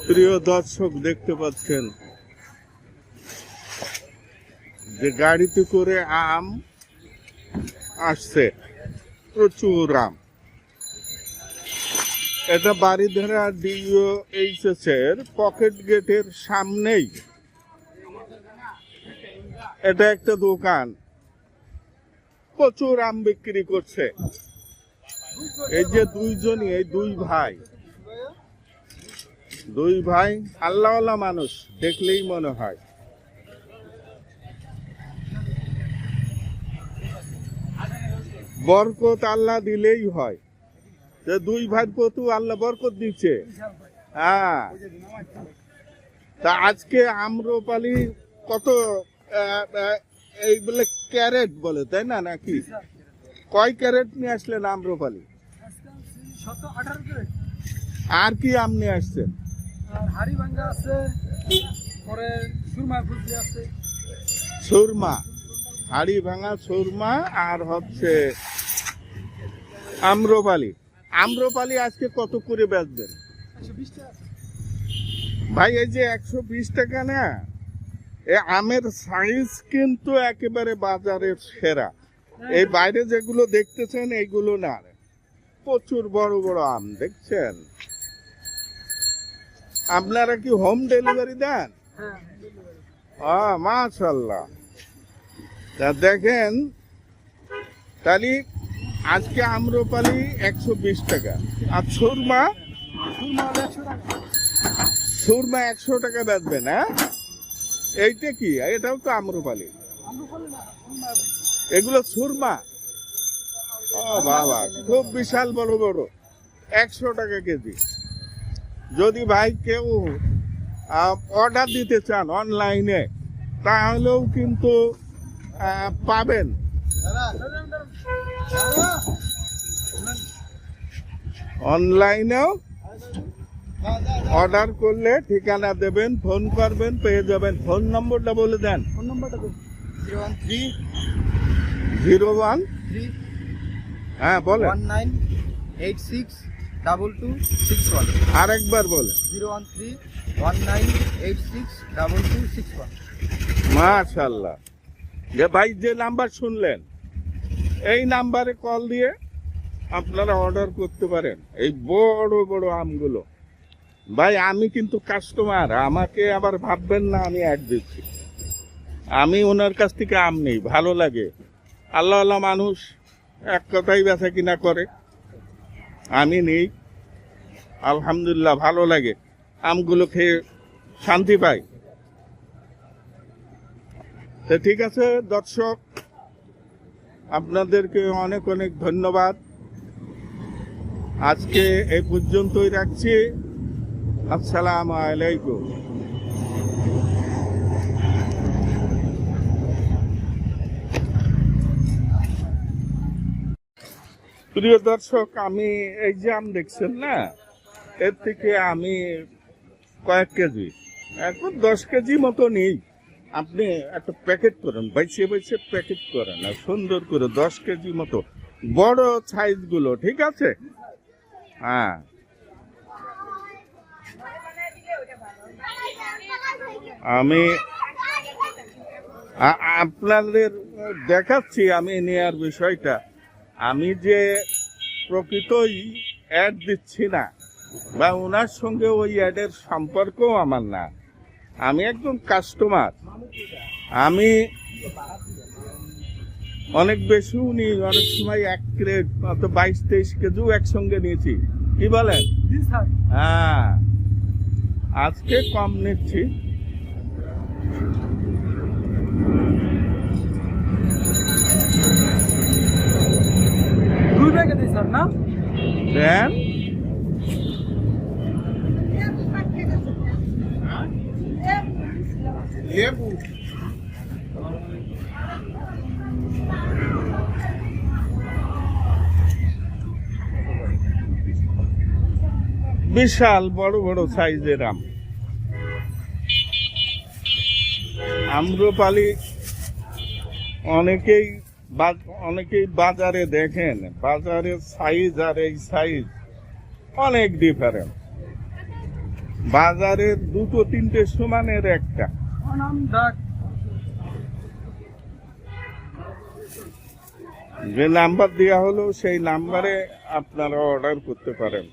প্রিয় দর্শক, দেখতে পাচ্ছেন যে গাড়িতে করে আম আসছে, প্রচুর আম। এটা বারিধারা DOHS এর পকেট গেটের সামনেই এটা একটা দোকান, প্রচুর আম বিক্রি করছে। এই যে দুইজনই, এই দুই ভাই আল্লাহওয়ালা মানুষ, দেখলেই মনে হয়। বরকত আল্লাহ দিলেই হয়, যে দুই ভাই প্রতি আল্লাহ বরকত দিচ্ছে। হ্যাঁ, তা আজকে আম্রপালি কত এই বলে ক্যারেট বলে, তাই না? নাকি কয় ক্যারেট নিয়ে আসলেন আম্রপালি? আর কি আম নিয়ে আসছেন? সুরমা, হাড়ি ভাঙা সুরমা, আর হচ্ছে আম্রপালি। আম্রপালি আজকে কত করে বেচবেন ভাই? এই যে 120 টাকা না, এই আমের সাইজ কিন্তু একেবারে বাজারের সেরা। এই বাইরে যেগুলো দেখতেছেন এইগুলো না, প্রচুর বড় বড় আম দেখছেন। আপনারা কি হোম ডেলিভারি দেন? মাশাআল্লাহ। তা দেখেন, তাহলে আজকে আম্রপালি 120 টাকা, আর সুরমা 100 টাকা বেচবেন। হ্যাঁ, এইটা কি? এটাও তো আম্রপালি, এগুলো সুরমা। ও বাবা, খুব বিশাল বড় বড়, 100 টাকা কেজি। যদি ভাই কেউ অর্ডার দিতে চান অনলাইনে, তাহলেও কিন্তু পাবেন। অনলাইনেও অর্ডার করলে ঠিকানা দেবেন, ফোন করবেন, পেয়ে যাবেন। ফোন নম্বরটা বলে দেন। ফোন নম্বরটা 013 হ্যাঁ বলেন। 19862261। আরেকবার বলে। 01319862261। মাশাআল্লাহ। যে ভাই যে নাম্বার শুনলেন, এই নাম্বারে কল দিয়ে আপনারা অর্ডার করতে পারেন এই বড় বড় আমগুলো। ভাই আমি কিন্তু কাস্টমার, আমাকে আবার ভাববেন না আমি অ্যাড দিচ্ছি। আমি ওনার কাছ থেকে আম নেই, ভালো লাগে। আল্লাহ মানুষ, এক কথাই বেচা কিনা করে, আমি নেই। আলহামদুলিল্লাহ, ভালো লাগে, আমগুলো খেয়ে শান্তি পাই। তো ঠিক আছে দর্শক, আপনাদেরকে অনেক অনেক ধন্যবাদ। আজকে এই পর্যন্তই রাখছি। আসসালামু আলাইকুম। প্রিয় দর্শক, আমি এই যে আম দেখছেন না, এর থেকে আমি কয়েক কেজি, এখন 10 কেজি মতো নেই। আপনি একটা প্যাকেট করেন, বাইছে প্যাকেট করেন, আর সুন্দর করে 10 কেজি মতো বড় সাইজ গুলো, ঠিক আছে? হ্যাঁ, আমি আপনাদের দেখাচ্ছি আমি নেয়ার বিষয়টা। আমি যে প্রকৃতই অ্যাড দিচ্ছি না, বা ওনার সঙ্গে ওই অ্যাডের সম্পর্কও আমার না, আমি একদম কাস্টমার। আমি অনেক বেশিও নিই, অনেক সময় 1 ক্রেট অত 22-23 কেজিও একসঙ্গে নিয়েছি। কি বলেন? হ্যাঁ, আজকে কম নিচ্ছি। দেন লেবু, বিশাল বড় বড় সাইজের আম। আম্রপালি অনেকেই বাজারে দেখেন, বাজারের সাইজ আর এই সাইজ অনেক ডিফারেন্ট। বাজারের দুটো তিনটে সমানের একটা নাম ডাক যে নাম্বার দেওয়া হলো সেই নাম্বারে আপনারা অর্ডার করতে পারেন।